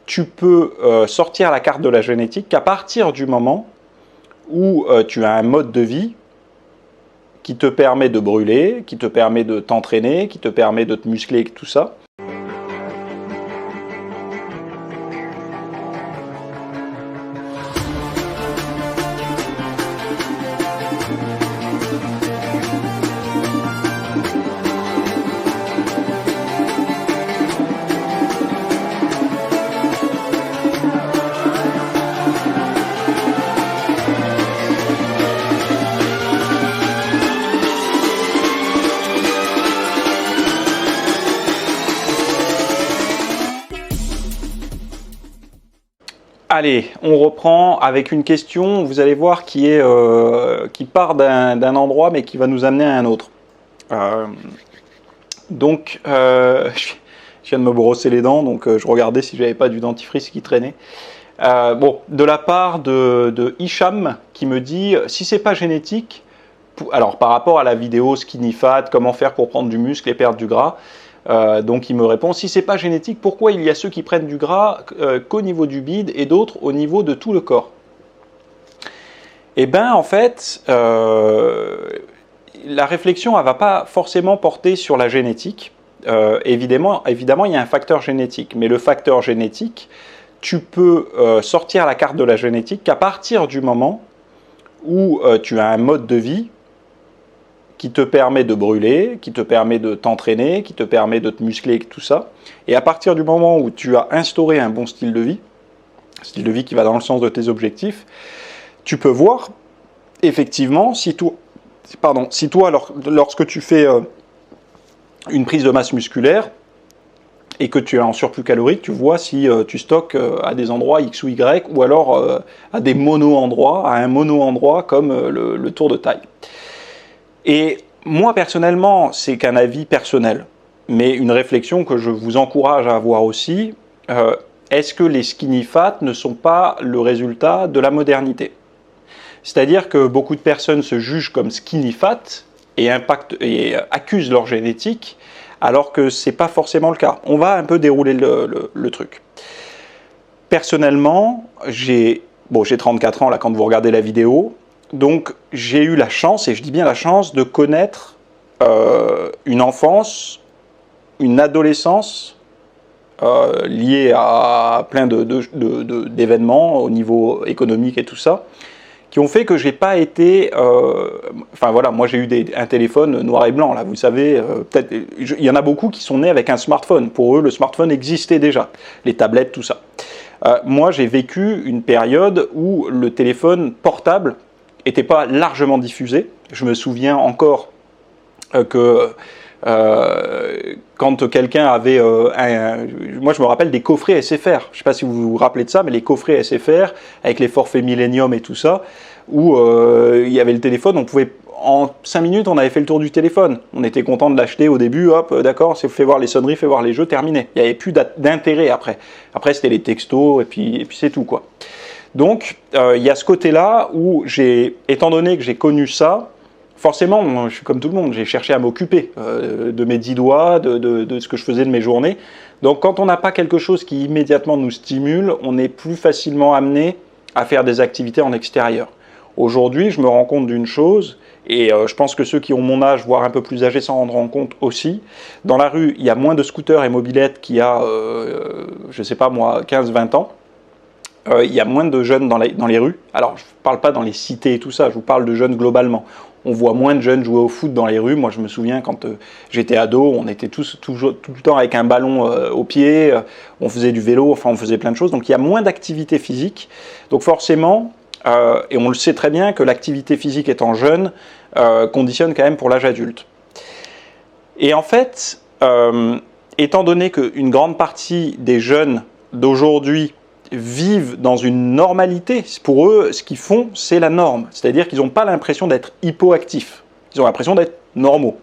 tu peux sortir la carte de la génétique qu'à partir du moment où tu as un mode de vie qui te permet de brûler, qui te permet de t'entraîner, qui te permet de te muscler, tout ça. Allez, on reprend avec une question, vous allez voir, qui part d'un endroit mais qui va nous amener à un autre. Je viens de me brosser les dents, donc je regardais si j'avais pas du dentifrice qui traînait. De la part de Hicham qui me dit, si c'est pas génétique, alors par rapport à la vidéo Skinny Fat, comment faire pour prendre du muscle et perdre du gras, donc il me répond, si c'est pas génétique, pourquoi il y a ceux qui prennent du gras qu'au niveau du bide et d'autres au niveau de tout le corps? Eh bien en fait, la réflexion elle va pas forcément porter sur la génétique. Évidemment, il y a un facteur génétique, mais le facteur génétique, tu peux sortir la carte de la génétique qu'à partir du moment où tu as un mode de vie qui te permet de brûler, qui te permet de t'entraîner, qui te permet de te muscler, tout ça. Et à partir du moment où tu as instauré un bon style de vie qui va dans le sens de tes objectifs, tu peux voir, effectivement, si toi, lorsque tu fais une prise de masse musculaire et que tu es en surplus calorique, tu vois si tu stockes à des endroits X ou Y, ou alors à des mono-endroits, à un mono-endroit comme le tour de taille. Et moi, personnellement, c'est qu'un avis personnel, mais une réflexion que je vous encourage à avoir aussi, est-ce que les skinny fat ne sont pas le résultat de la modernité? C'est-à-dire que beaucoup de personnes se jugent comme skinny fat et accusent leur génétique, alors que ce n'est pas forcément le cas. On va un peu dérouler le truc. Personnellement, j'ai 34 ans là quand vous regardez la vidéo, donc j'ai eu la chance, et je dis bien la chance, de connaître une enfance, une adolescence liée à plein d'événements au niveau économique et tout ça, qui ont fait que j'ai pas été... moi j'ai eu un téléphone noir et blanc, là, vous savez, peut-être, il y en a beaucoup qui sont nés avec un smartphone. Pour eux, le smartphone existait déjà, les tablettes, tout ça. Moi, j'ai vécu une période où le téléphone portable n'était pas largement diffusé. Je me souviens encore que quand quelqu'un avait moi je me rappelle des coffrets SFR, je ne sais pas si vous vous rappelez de ça, mais les coffrets SFR avec les forfaits Millennium et tout ça, où il y avait le téléphone, on pouvait, en 5 minutes on avait fait le tour du téléphone, on était content de l'acheter au début, hop d'accord, fais voir les sonneries, fais voir les jeux, terminé, il n'y avait plus d'intérêt après c'était les textos et puis c'est tout quoi. Donc il y a ce côté là où étant donné que j'ai connu ça, forcément, je suis comme tout le monde, j'ai cherché à m'occuper de mes 10 doigts, de ce que je faisais de mes journées. Donc quand on n'a pas quelque chose qui immédiatement nous stimule, on est plus facilement amené à faire des activités en extérieur. Aujourd'hui, je me rends compte d'une chose, et je pense que ceux qui ont mon âge, voire un peu plus âgés, s'en rendront compte aussi. Dans la rue, il y a moins de scooters et mobylettes qu'il y a, je ne sais pas moi, 15-20 ans. Il y a moins de jeunes dans les rues. Alors, je ne parle pas dans les cités et tout ça, je vous parle de jeunes globalement. On voit moins de jeunes jouer au foot dans les rues. Moi, je me souviens quand j'étais ado, on était tout le temps avec un ballon au pied, on faisait du vélo, enfin, on faisait plein de choses. Donc, il y a moins d'activité physique. Donc, forcément, et on le sait très bien que l'activité physique étant jeune, conditionne quand même pour l'âge adulte. Et en fait, étant donné qu'une grande partie des jeunes d'aujourd'hui vivent dans une normalité, pour eux, ce qu'ils font, c'est la norme. C'est-à-dire qu'ils n'ont pas l'impression d'être hypoactifs. Ils ont l'impression d'être normaux.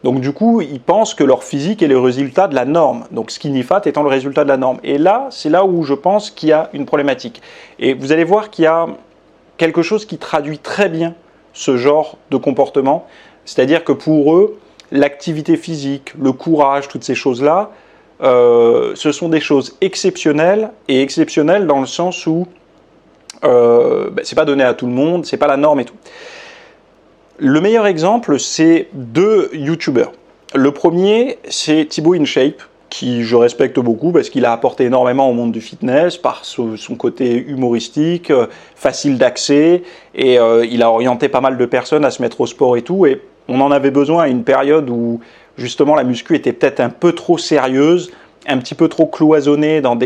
Donc du coup, ils pensent que leur physique est le résultat de la norme. Donc skinny fat étant le résultat de la norme. Et là, c'est là où je pense qu'il y a une problématique. Et vous allez voir qu'il y a quelque chose qui traduit très bien ce genre de comportement. C'est-à-dire que pour eux, l'activité physique, le courage, toutes ces choses-là, ce sont des choses exceptionnelles, et exceptionnelles dans le sens où c'est pas donné à tout le monde, c'est pas la norme et tout. Le meilleur exemple, c'est 2 youtubeurs. Le premier, c'est Thibaut InShape, qui je respecte beaucoup parce qu'il a apporté énormément au monde du fitness par son côté humoristique, facile d'accès, et il a orienté pas mal de personnes à se mettre au sport et tout, et on en avait besoin à une période où justement la muscu était peut-être un peu trop sérieuse, un petit peu trop cloisonnée dans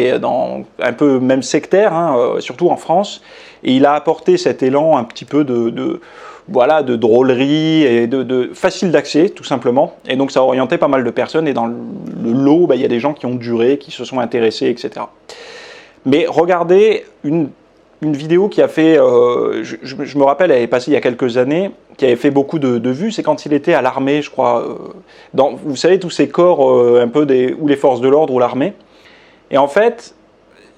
un peu même sectaire, hein, surtout en France, et il a apporté cet élan un petit peu de drôlerie et de facile d'accès, tout simplement. Et donc ça a orienté pas mal de personnes, et dans le lot, il y a des gens qui ont duré, qui se sont intéressés, etc. Mais regardez une vidéo qui a fait, je me rappelle, elle est passée il y a quelques années, qui avait fait beaucoup de vues, c'est quand il était à l'armée, je crois, vous savez, tous ces corps un peu ou les forces de l'ordre ou l'armée. Et en fait,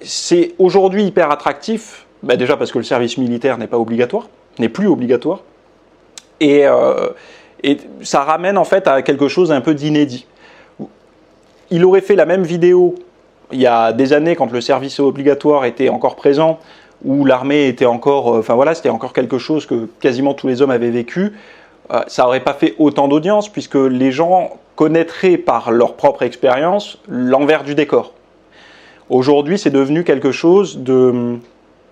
c'est aujourd'hui hyper attractif, déjà parce que le service militaire n'est pas obligatoire, n'est plus obligatoire, et ça ramène en fait à quelque chose un peu d'inédit. Il aurait fait la même vidéo il y a des années quand le service obligatoire était encore présent, où l'armée était encore, c'était encore quelque chose que quasiment tous les hommes avaient vécu. Ça n'aurait pas fait autant d'audience puisque les gens connaîtraient par leur propre expérience l'envers du décor. Aujourd'hui, c'est devenu quelque chose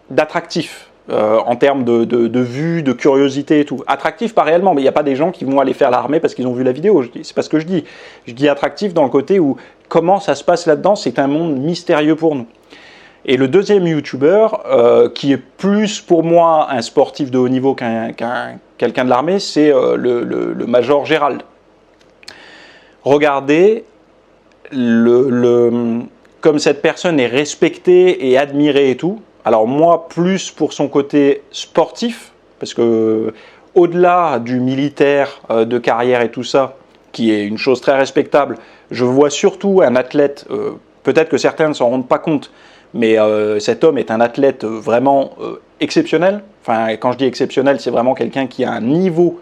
d'attractif. En termes de vue, de curiosité et tout. Attractif pas réellement, mais il n'y a pas des gens qui vont aller faire l'armée parce qu'ils ont vu la vidéo, c'est pas ce que je dis. Je dis attractif dans le côté où comment ça se passe là-dedans, c'est un monde mystérieux pour nous. Et le deuxième youtubeur, qui est plus pour moi un sportif de haut niveau quelqu'un de l'armée, c'est le Major Gérald. Regardez comme cette personne est respectée et admirée et tout. Alors moi, plus pour son côté sportif, parce que au-delà du militaire, de carrière et tout ça, qui est une chose très respectable, je vois surtout un athlète, peut-être que certains ne s'en rendent pas compte, mais cet homme est un athlète vraiment exceptionnel. Enfin, quand je dis exceptionnel, c'est vraiment quelqu'un qui a un niveau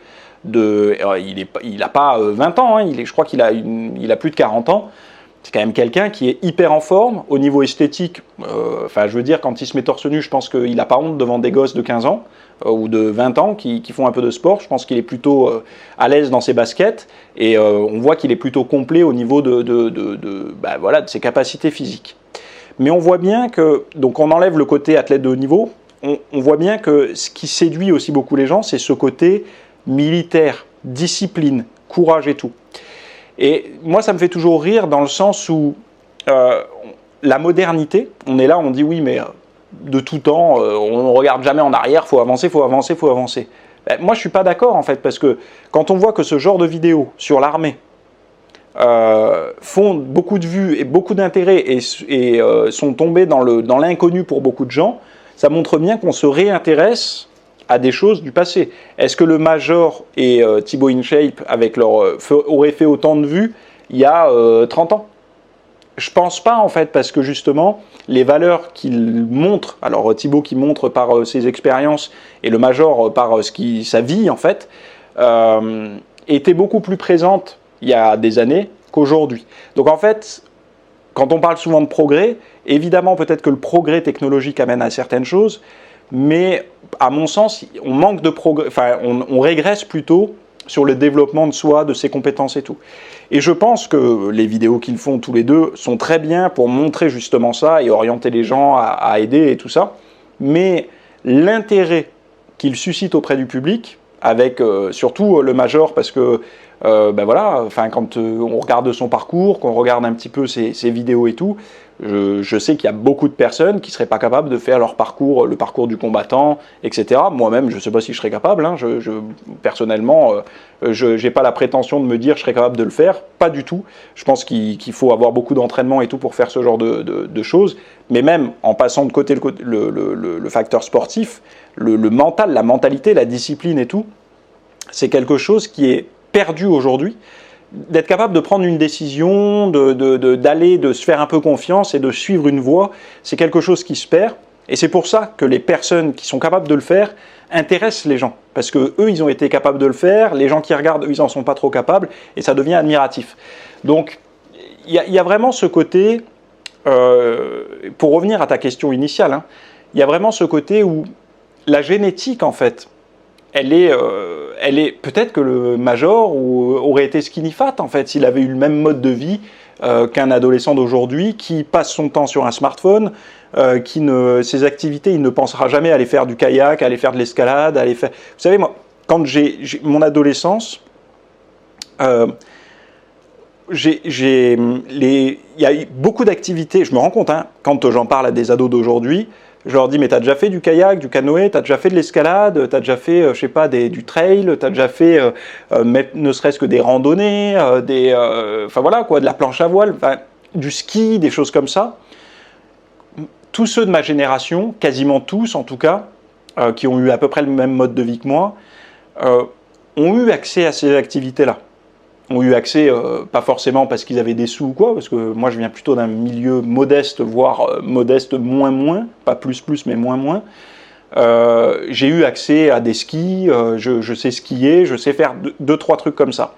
il n'a pas 20 ans, hein, je crois qu'il a plus de 40 ans. C'est quand même quelqu'un qui est hyper en forme au niveau esthétique. Je veux dire, quand il se met torse nu, je pense qu'il n'a pas honte devant des gosses de 15 ans ou de 20 ans qui font un peu de sport. Je pense qu'il est plutôt à l'aise dans ses baskets, et on voit qu'il est plutôt complet au niveau de ses capacités physiques. Mais on voit bien que, donc on enlève le côté athlète de haut niveau, on voit bien que ce qui séduit aussi beaucoup les gens, c'est ce côté militaire, discipline, courage et tout. Et moi, ça me fait toujours rire dans le sens où la modernité, on est là, on dit oui, mais de tout temps, on ne regarde jamais en arrière, il faut avancer, il faut avancer, il faut avancer. Moi, je ne suis pas d'accord en fait, parce que quand on voit que ce genre de vidéos sur l'armée font beaucoup de vues et beaucoup d'intérêt et sont tombées dans l'inconnu pour beaucoup de gens, ça montre bien qu'on se réintéresse à des choses du passé. Est-ce que le Major et Thibaut InShape auraient fait autant de vues il y a 30 ans? Je pense pas en fait, parce que justement, les valeurs qu'il montre, alors Thibaut qui montre par ses expériences et le Major par sa vie en fait, étaient beaucoup plus présentes il y a des années qu'aujourd'hui. Donc en fait, quand on parle souvent de progrès, évidemment peut-être que le progrès technologique amène à certaines choses, mais à mon sens, on manque de progrès, on régresse plutôt sur le développement de soi, de ses compétences et tout. Et je pense que les vidéos qu'ils font tous les deux sont très bien pour montrer justement ça et orienter les gens à aider et tout ça. Mais l'intérêt qu'ils suscitent auprès du public, avec surtout le Major, parce que quand on regarde son parcours, qu'on regarde un petit peu ses vidéos et tout, je sais qu'il y a beaucoup de personnes qui ne seraient pas capables de faire le parcours du combattant, etc. Moi-même, je ne sais pas si je serais capable. Hein. Personnellement, je n'ai pas la prétention de me dire que je serais capable de le faire. Pas du tout. Je pense qu'il faut avoir beaucoup d'entraînement et tout pour faire ce genre de choses. Mais même en passant de côté le facteur sportif, le mental, la mentalité, la discipline et tout, c'est quelque chose qui est perdu aujourd'hui. D'être capable de prendre une décision, de se faire un peu confiance et de suivre une voie, c'est quelque chose qui se perd. Et c'est pour ça que les personnes qui sont capables de le faire intéressent les gens. Parce que eux, ils ont été capables de le faire, les gens qui regardent, eux, ils n'en sont pas trop capables, et ça devient admiratif. Donc, y a vraiment ce côté, pour revenir à ta question initiale, hein, il y a vraiment ce côté où la génétique, en fait, elle est peut-être que le Major aurait été skinny fat, en fait, s'il avait eu le même mode de vie qu'un adolescent d'aujourd'hui qui passe son temps sur un smartphone, ses activités, il ne pensera jamais à aller faire du kayak, à aller faire de l'escalade, à aller faire... Vous savez, moi, quand j'ai mon adolescence, il y a eu beaucoup d'activités, je me rends compte, hein, quand j'en parle à des ados d'aujourd'hui, je leur dis, mais t'as déjà fait du kayak, du canoë, t'as déjà fait de l'escalade, t'as déjà fait, je sais pas, du trail, t'as déjà fait, ne serait-ce que des randonnées, enfin voilà quoi, de la planche à voile, du ski, des choses comme ça. Tous ceux de ma génération, quasiment tous en tout cas, qui ont eu à peu près le même mode de vie que moi, ont eu accès à ces activités-là. Ont eu accès, pas forcément parce qu'ils avaient des sous ou quoi, parce que moi je viens plutôt d'un milieu modeste, voire modeste moins, pas plus mais moins. J'ai eu accès à des skis, je sais skier, je sais faire deux, trois trucs comme ça.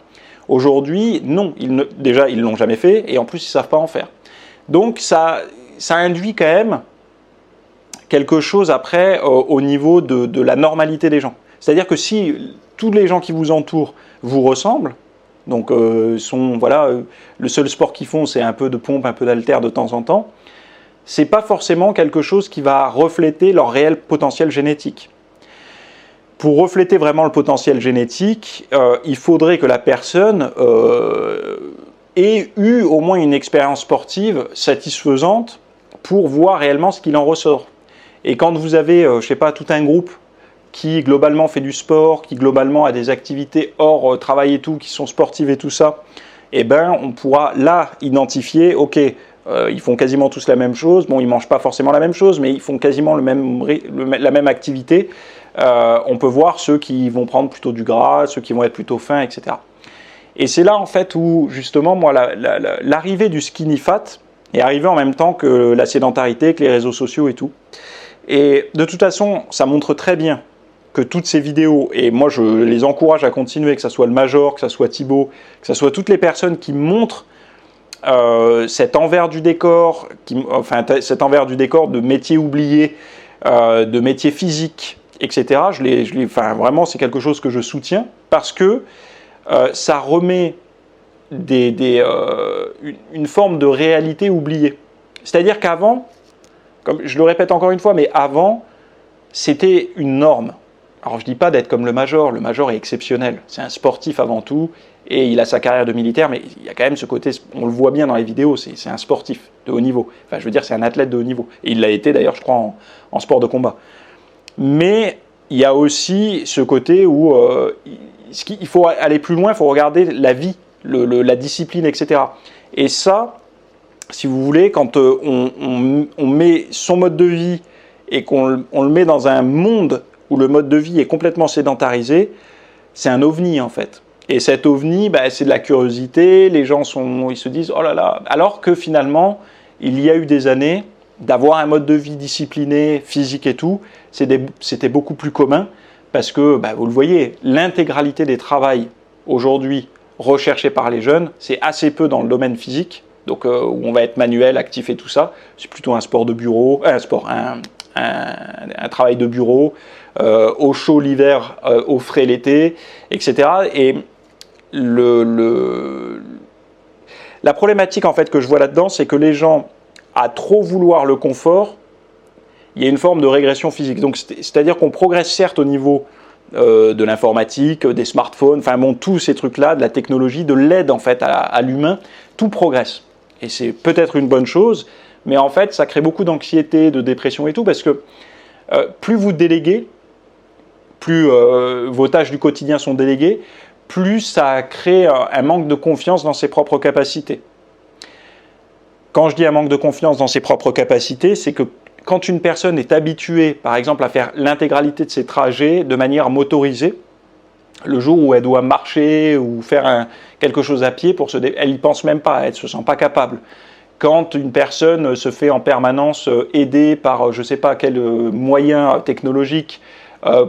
Aujourd'hui, non, déjà ils ne l'ont jamais fait, et en plus ils ne savent pas en faire. Donc ça induit quand même quelque chose après au niveau de la normalité des gens. C'est-à-dire que si tous les gens qui vous entourent vous ressemblent, donc le seul sport qu'ils font c'est un peu de pompe, un peu d'haltère de temps en temps, c'est pas forcément quelque chose qui va refléter leur réel potentiel génétique. Pour refléter vraiment le potentiel génétique, il faudrait que la personne ait eu au moins une expérience sportive satisfaisante pour voir réellement ce qu'il en ressort. Et quand vous avez, je sais pas, tout un groupe qui globalement fait du sport, qui globalement a des activités hors travail et tout, qui sont sportives et tout ça, eh ben on pourra là identifier, ok, ils font quasiment tous la même chose, bon ils mangent pas forcément la même chose, mais ils font quasiment la même activité, on peut voir ceux qui vont prendre plutôt du gras, ceux qui vont être plutôt fins, etc. Et c'est là en fait où justement moi l'arrivée du skinny fat est arrivée en même temps que la sédentarité, que les réseaux sociaux et tout. Et de toute façon, ça montre très bien que toutes ces vidéos, et moi je les encourage à continuer, que ce soit le Major, que ce soit Thibaut, que ce soit toutes les personnes qui montrent cet envers du décor, cet envers du décor de métiers oubliés, de métiers physiques, etc. Vraiment, c'est quelque chose que je soutiens parce que ça remet une forme de réalité oubliée. C'est-à-dire qu'avant, comme je le répète encore une fois, mais avant, c'était une norme. Alors je ne dis pas d'être comme le Major est exceptionnel, c'est un sportif avant tout, et il a sa carrière de militaire, mais il y a quand même ce côté, on le voit bien dans les vidéos, c'est un sportif de haut niveau. Enfin je veux dire, c'est un athlète de haut niveau. Et il l'a été d'ailleurs, je crois, en sport de combat. Mais il y a aussi ce côté où il faut aller plus loin, il faut regarder la vie, la discipline, etc. Et ça, si vous voulez, quand on met son mode de vie et qu'on le met dans un monde où le mode de vie est complètement sédentarisé, c'est un ovni en fait. Et cet ovni, c'est de la curiosité, les gens ils se disent « oh là là », alors que finalement, il y a eu des années, d'avoir un mode de vie discipliné, physique et tout, c'était beaucoup plus commun, parce que, vous le voyez, l'intégralité des travails aujourd'hui recherchés par les jeunes, c'est assez peu dans le domaine physique, donc où on va être manuel, actif et tout ça, c'est plutôt un sport de bureau, un travail de bureau, au chaud l'hiver, au frais l'été, etc. Et la problématique en fait que je vois là-dedans, c'est que les gens, à trop vouloir le confort, il y a une forme de régression physique. Donc c'est-à-dire qu'on progresse certes au niveau de l'informatique, des smartphones, enfin bon, tous ces trucs-là, de la technologie, de l'aide en fait à l'humain, tout progresse. Et c'est peut-être une bonne chose, mais en fait, ça crée beaucoup d'anxiété, de dépression et tout, parce que plus vous déléguez, plus vos tâches du quotidien sont déléguées, plus ça crée un manque de confiance dans ses propres capacités. Quand je dis un manque de confiance dans ses propres capacités, c'est que quand une personne est habituée, par exemple, à faire l'intégralité de ses trajets de manière motorisée, le jour où elle doit marcher ou faire quelque chose à pied, elle n'y pense même pas, elle ne se sent pas capable. Quand une personne se fait en permanence aider par je ne sais pas quel moyen technologique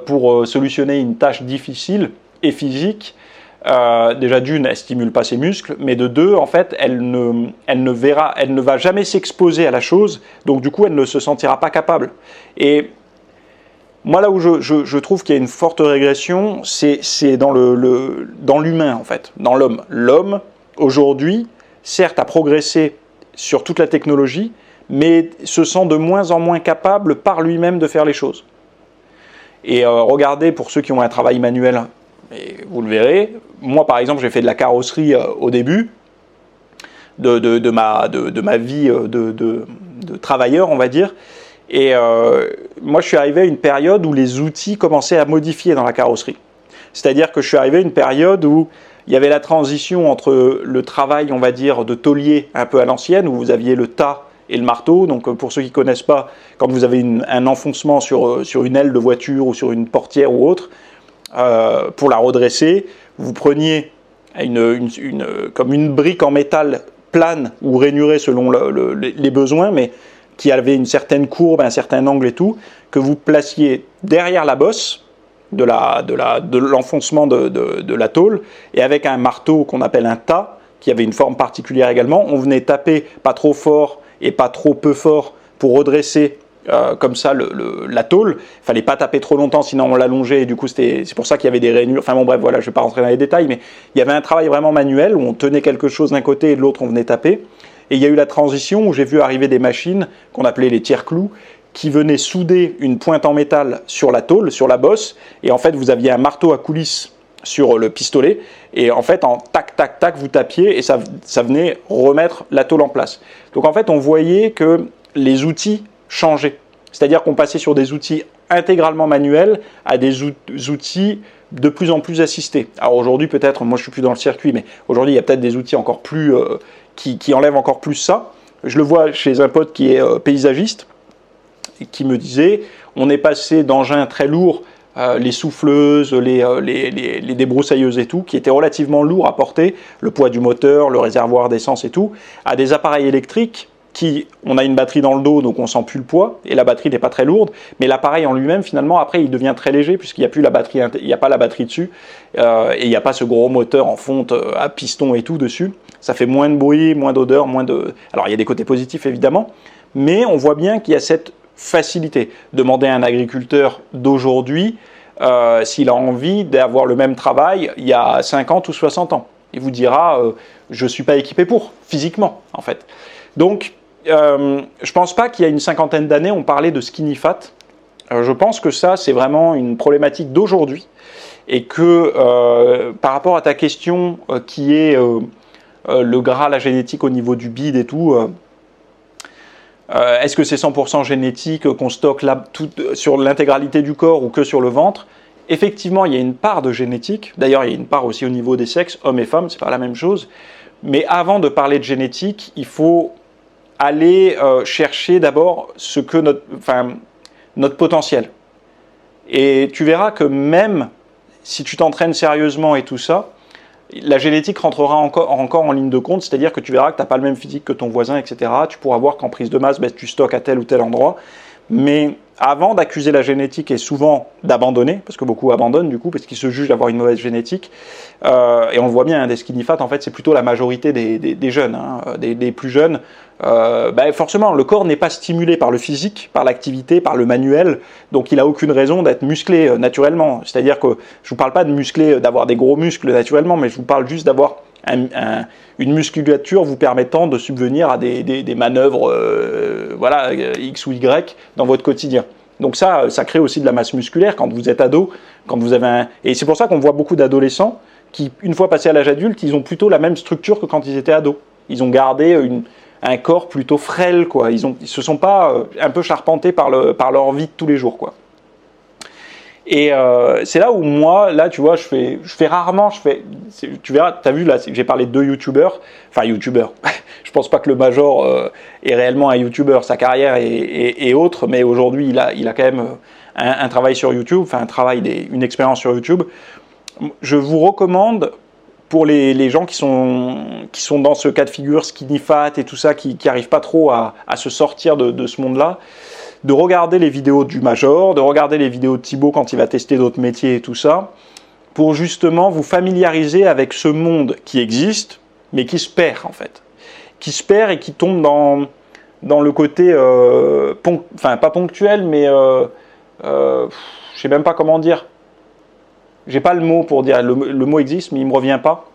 pour solutionner une tâche difficile et physique, Déjà d'une, elle stimule pas ses muscles, mais de deux, en fait, elle ne va jamais s'exposer à la chose, donc du coup, elle ne se sentira pas capable. Et moi, là où je trouve qu'il y a une forte régression, c'est dans l'humain, en fait, dans l'homme. L'homme, aujourd'hui, certes, a progressé sur toute la technologie, mais se sent de moins en moins capable par lui-même de faire les choses. Et regardez, pour ceux qui ont un travail manuel, et vous le verrez, moi par exemple j'ai fait de la carrosserie au début de ma vie de travailleur, on va dire, et moi je suis arrivé à une période où les outils commençaient à modifier dans la carrosserie. C'est-à-dire que je suis arrivé à une période où il y avait la transition entre le travail, on va dire, de taulier un peu à l'ancienne, où vous aviez le tas et le marteau. Donc pour ceux qui ne connaissent pas, quand vous avez un enfoncement sur une aile de voiture ou sur une portière ou autre, pour la redresser, vous preniez comme une brique en métal plane ou rainurée selon les besoins, mais qui avait une certaine courbe, un certain angle et tout, que vous placiez derrière la bosse de l'enfoncement de la tôle, et avec un marteau qu'on appelle un tas, qui avait une forme particulière également, on venait taper pas trop fort et pas trop peu fort pour redresser comme ça la tôle. Il fallait pas taper trop longtemps, sinon on l'allongeait, et du coup c'est pour ça qu'il y avait des rainures. Enfin bon bref, voilà, je vais pas rentrer dans les détails, mais il y avait un travail vraiment manuel où on tenait quelque chose d'un côté et de l'autre on venait taper. Et il y a eu la transition où j'ai vu arriver des machines qu'on appelait les tiers-clous, qui venaient souder une pointe en métal sur la tôle, sur la bosse, et en fait vous aviez un marteau à coulisse sur le pistolet, et en fait en tac tac tac vous tapiez et ça venait remettre la tôle en place. Donc en fait on voyait que les outils changeaient, c'est-à-dire qu'on passait sur des outils intégralement manuels à des outils de plus en plus assistés. Alors aujourd'hui peut-être, moi je suis plus dans le circuit, mais aujourd'hui il y a peut-être des outils encore plus qui enlèvent encore plus ça. Je le vois chez un pote qui est paysagiste, qui me disait, on est passé d'engins très lourds, les souffleuses, les débroussailleuses et tout, qui étaient relativement lourds à porter, le poids du moteur, le réservoir d'essence et tout, à des appareils électriques on a une batterie dans le dos, donc on sent plus le poids, et la batterie n'est pas très lourde, mais l'appareil en lui-même, finalement, après, il devient très léger, puisqu'il n'y a plus la batterie, il n'y a pas la batterie dessus, et il n'y a pas ce gros moteur en fonte à piston et tout dessus. Ça fait moins de bruit, moins d'odeur, moins de... Alors, il y a des côtés positifs, évidemment, mais on voit bien qu'il y a cette facilité. Demandez à un agriculteur d'aujourd'hui s'il a envie d'avoir le même travail il y a 50 ou 60 ans. Il vous dira je ne suis pas équipé pour, physiquement, en fait. Donc, je ne pense pas qu'il y a une cinquantaine d'années, on parlait de skinny fat. Je pense que ça, c'est vraiment une problématique d'aujourd'hui. Et que par rapport à ta question qui est le gras, la génétique au niveau du bide et tout, est-ce que c'est 100% génétique qu'on stocke là, sur l'intégralité du corps ou que sur le ventre? Effectivement, il y a une part de génétique. D'ailleurs, il y a une part aussi au niveau des sexes, hommes et femmes, c'est pas la même chose. Mais avant de parler de génétique, il faut aller chercher d'abord ce que notre potentiel. Et tu verras que même si tu t'entraînes sérieusement et tout ça, la génétique rentrera encore en ligne de compte, c'est-à-dire que tu verras que tu n'as pas le même physique que ton voisin, etc. Tu pourras voir qu'en prise de masse, tu stockes à tel ou tel endroit. Mais avant d'accuser la génétique et souvent d'abandonner, parce que beaucoup abandonnent du coup, parce qu'ils se jugent d'avoir une mauvaise génétique, et on le voit bien, hein, des skinny fat, en fait, c'est plutôt la majorité des jeunes, hein, des plus jeunes. Forcément, le corps n'est pas stimulé par le physique, par l'activité, par le manuel, donc il n'a aucune raison d'être musclé naturellement. C'est-à-dire que je ne vous parle pas de muscler, d'avoir des gros muscles naturellement, mais je vous parle juste d'avoir une musculature vous permettant de subvenir à des manœuvres voilà, X ou Y dans votre quotidien. Donc ça crée aussi de la masse musculaire quand vous êtes ado, quand vous avez Et c'est pour ça qu'on voit beaucoup d'adolescents qui, une fois passés à l'âge adulte, ils ont plutôt la même structure que quand ils étaient ados. Ils ont gardé un corps plutôt frêle, quoi. Ils se sont pas un peu charpentés par leur vie de tous les jours, quoi. Et c'est là où moi, là, tu vois, je fais rarement, tu verras, t'as vu là, j'ai parlé de 2 youtubeurs, enfin youtubeurs. Je pense pas que le Major est réellement un youtubeur, sa carrière est autre, mais aujourd'hui il a quand même un travail sur YouTube, enfin une expérience sur YouTube. Je vous recommande pour les gens qui sont dans ce cas de figure skinny fat et tout ça, qui n'arrivent pas trop à se sortir de ce monde-là, de regarder les vidéos du Major, de regarder les vidéos de Thibaut quand il va tester d'autres métiers et tout ça, pour justement vous familiariser avec ce monde qui existe, mais qui se perd en fait. Qui se perd et qui tombe dans le côté, enfin pas ponctuel, mais je sais même pas comment dire. J'ai pas le mot pour dire, le mot existe, mais il me revient pas.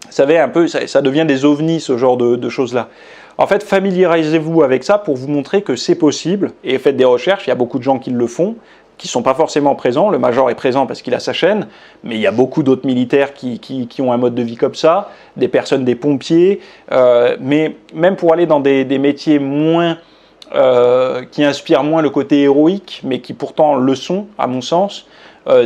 Vous savez, un peu, ça devient des ovnis, ce genre de choses-là. En fait, familiarisez-vous avec ça pour vous montrer que c'est possible, et faites des recherches, il y a beaucoup de gens qui le font, qui ne sont pas forcément présents. Le major est présent parce qu'il a sa chaîne, mais il y a beaucoup d'autres militaires qui ont un mode de vie comme ça, des personnes, des pompiers, mais même pour aller dans des métiers moins, qui inspirent moins le côté héroïque, mais qui pourtant le sont, à mon sens,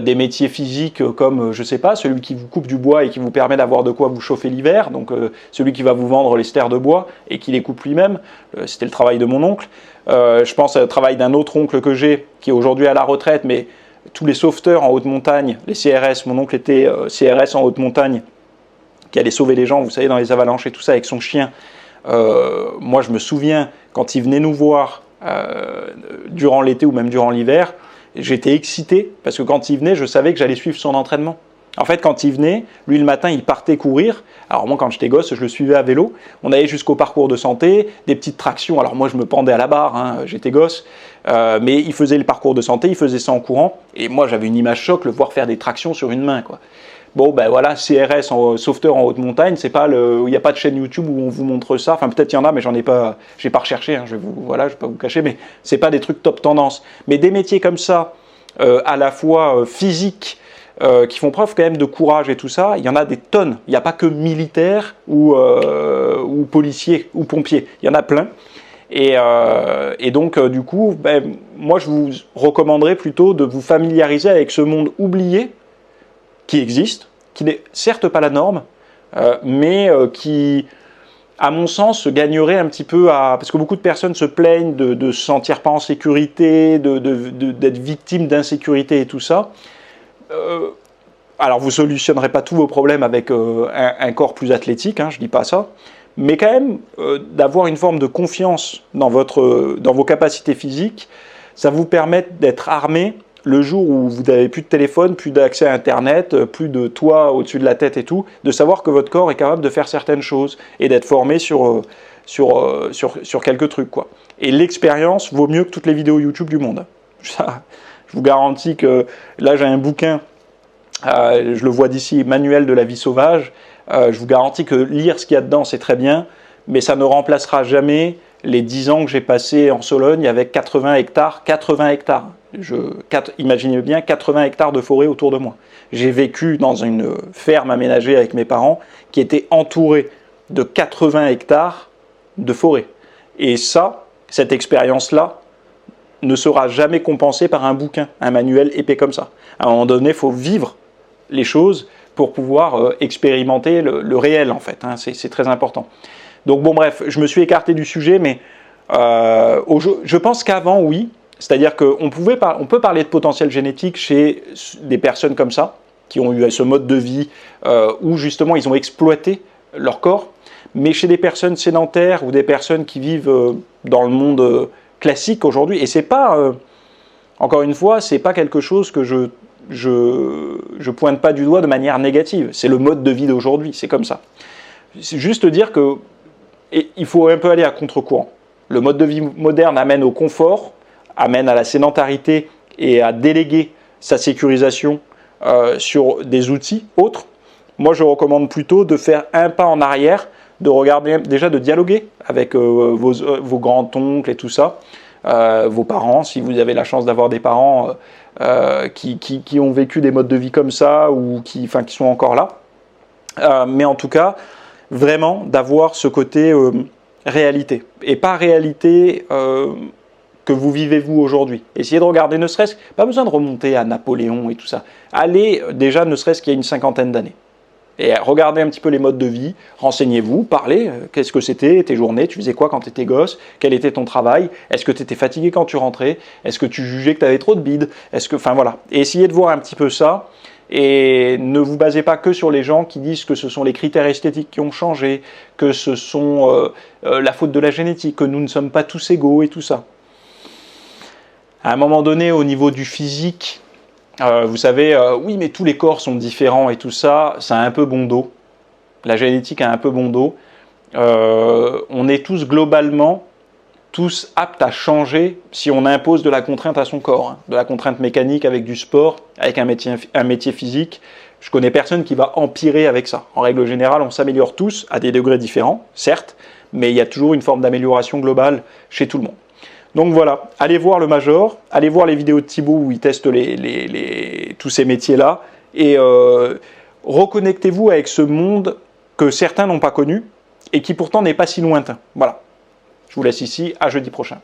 des métiers physiques comme, je sais pas, celui qui vous coupe du bois et qui vous permet d'avoir de quoi vous chauffer l'hiver, donc celui qui va vous vendre les stères de bois et qui les coupe lui-même, c'était le travail de mon oncle. Je pense au travail d'un autre oncle que j'ai, qui est aujourd'hui à la retraite, mais tous les sauveteurs en haute montagne, les CRS, mon oncle était CRS en haute montagne, qui allait sauver les gens, vous savez, dans les avalanches et tout ça, avec son chien. Moi, je me souviens, quand il venait nous voir durant l'été ou même durant l'hiver, j'étais excité, parce que quand il venait, je savais que j'allais suivre son entraînement. En fait, quand il venait, lui le matin, il partait courir. Alors moi, quand j'étais gosse, je le suivais à vélo. On allait jusqu'au parcours de santé, des petites tractions. Alors moi, je me pendais à la barre, hein, j'étais gosse. Mais il faisait le parcours de santé, il faisait ça en courant. Et moi, j'avais une image choc, le voir faire des tractions sur une main, quoi. Bon, ben voilà, CRS, sauveteur en haute montagne, c'est pas il n'y a pas de chaîne YouTube où on vous montre ça. Enfin, peut-être il y en a, mais j'ai pas recherché, hein, je vais pas vous cacher, mais c'est pas des trucs top tendance. Mais des métiers comme ça, à la fois physiques, qui font preuve quand même de courage et tout ça, il y en a des tonnes. Il n'y a pas que militaires ou policiers ou pompiers, il y en a plein. Et donc, du coup, ben, moi, je vous recommanderais plutôt de vous familiariser avec ce monde oublié qui existe, qui n'est certes pas la norme, mais qui, à mon sens, gagnerait un petit peu à... Parce que beaucoup de personnes se plaignent de se sentir pas en sécurité, d'être victime d'insécurité et tout ça. Alors, vous ne solutionnerez pas tous vos problèmes avec un corps plus athlétique, hein, je ne dis pas ça, mais quand même, d'avoir une forme de confiance dans vos capacités physiques, ça vous permet d'être armé le jour où vous n'avez plus de téléphone, plus d'accès à Internet, plus de toit au-dessus de la tête et tout, de savoir que votre corps est capable de faire certaines choses et d'être formé sur quelques trucs, quoi. Et l'expérience vaut mieux que toutes les vidéos YouTube du monde. Ça, je vous garantis que là, j'ai un bouquin, je le vois d'ici, Manuel de la vie sauvage. Je vous garantis que lire ce qu'il y a dedans, c'est très bien, mais ça ne remplacera jamais les 10 ans que j'ai passés en Sologne avec 80 hectares. 80 hectares. Imaginez bien 80 hectares de forêt autour de moi. J'ai vécu dans une ferme aménagée avec mes parents qui était entourée de 80 hectares de forêt. Et ça, cette expérience-là, ne sera jamais compensée par un bouquin, un manuel épais comme ça. À un moment donné, il faut vivre les choses pour pouvoir expérimenter le réel, en fait. Hein, c'est très important. Donc bon, bref, je me suis écarté du sujet, mais je pense qu'avant, oui. C'est-à-dire qu'on peut parler de potentiel génétique chez des personnes comme ça, qui ont eu ce mode de vie où justement ils ont exploité leur corps, mais chez des personnes sédentaires ou des personnes qui vivent dans le monde classique aujourd'hui, et c'est pas, encore une fois, c'est pas quelque chose que je pointe pas du doigt de manière négative, c'est le mode de vie d'aujourd'hui, c'est comme ça. C'est juste dire que il faut un peu aller à contre-courant. Le mode de vie moderne amène au confort, amène à la sédentarité et à déléguer sa sécurisation sur des outils autres. Moi, je recommande plutôt de faire un pas en arrière, de regarder, déjà de dialoguer avec vos grands-oncles et tout ça, vos parents, si vous avez la chance d'avoir des parents qui ont vécu des modes de vie comme ça ou qui sont encore là. Mais en tout cas, vraiment d'avoir ce côté réalité, et pas réalité que vous vivez vous aujourd'hui. Essayez de regarder, ne serait-ce, pas besoin de remonter à Napoléon et tout ça. Allez déjà ne serait-ce qu'il y a une cinquantaine d'années. Et regardez un petit peu les modes de vie, renseignez-vous, parlez, qu'est-ce que c'était tes journées, tu faisais quoi quand tu étais gosse, quel était ton travail, est-ce que tu étais fatigué quand tu rentrais, est-ce que tu jugeais que tu avais trop de bide, enfin voilà. Et essayez de voir un petit peu ça, et ne vous basez pas que sur les gens qui disent que ce sont les critères esthétiques qui ont changé, que ce sont la faute de la génétique, que nous ne sommes pas tous égaux et tout ça. À un moment donné, au niveau du physique, Vous savez, oui, mais tous les corps sont différents et tout ça, ça a un peu bon dos. La génétique a un peu bon dos. On est tous globalement, tous aptes à changer si on impose de la contrainte à son corps, hein. De la contrainte mécanique avec du sport, avec un métier physique. Je connais personne qui va empirer avec ça. En règle générale, on s'améliore tous à des degrés différents, certes, mais il y a toujours une forme d'amélioration globale chez tout le monde. Donc voilà, allez voir le Major, allez voir les vidéos de Thibaut où il teste tous ces métiers-là, et reconnectez-vous avec ce monde que certains n'ont pas connu, et qui pourtant n'est pas si lointain. Voilà. Je vous laisse ici, à jeudi prochain.